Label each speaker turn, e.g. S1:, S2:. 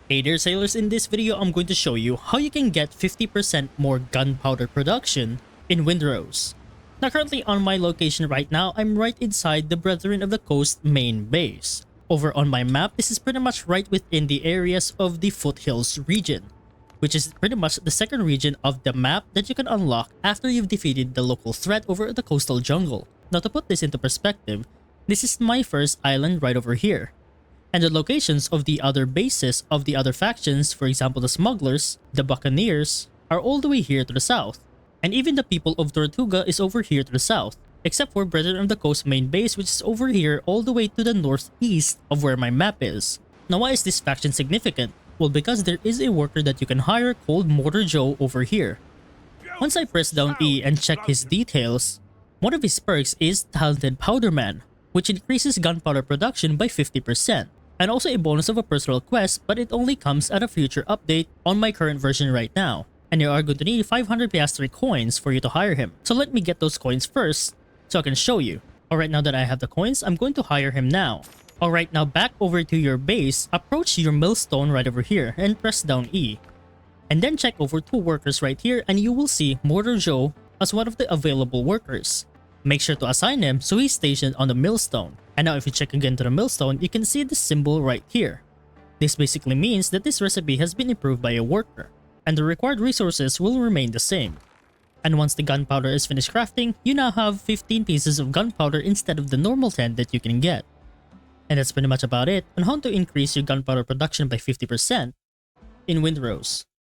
S1: Hey there sailors, in this video I'm going to show you how you can get 50% more gunpowder production in Windrose. Now currently on my location right now, I'm right inside the Brethren of the Coast main base. Over on my map, this is pretty much right within the areas of the Foothills region, which is pretty much the second region of the map that you can unlock after you've defeated the local threat over the coastal jungle. Now to put this into perspective, this is my first island right over here. And the locations of the other bases of the other factions, for example the smugglers, the buccaneers, are all the way here to the south. And even the people of Tortuga is over here to the south, except for Brethren of the Coast main base, which is over here all the way to the northeast of where my map is. Now why is this faction significant? Well, because there is a worker that you can hire called Mortar Joe over here. Once I press down E and check his details, one of his perks is Talented Powderman, which increases gunpowder production by 50%. And also a bonus of a personal quest, but it only comes at a future update on my current version right now. And you are going to need 500 piastre coins for you to hire him. So let me get those coins first, so I can show you. Alright, now that I have the coins, I'm going to hire him now. Alright, now back over to your base, approach your millstone right over here and press down E. And then check over two workers right here and you will see Mortar Joe as one of the available workers. Make sure to assign him so he's stationed on the millstone. And now if you check again to the millstone, you can see the symbol right here. This basically means that this recipe has been improved by a worker, and the required resources will remain the same. And once the gunpowder is finished crafting, you now have 15 pieces of gunpowder instead of the normal 10 that you can get. And that's pretty much about it on how to increase your gunpowder production by 50% in Windrose.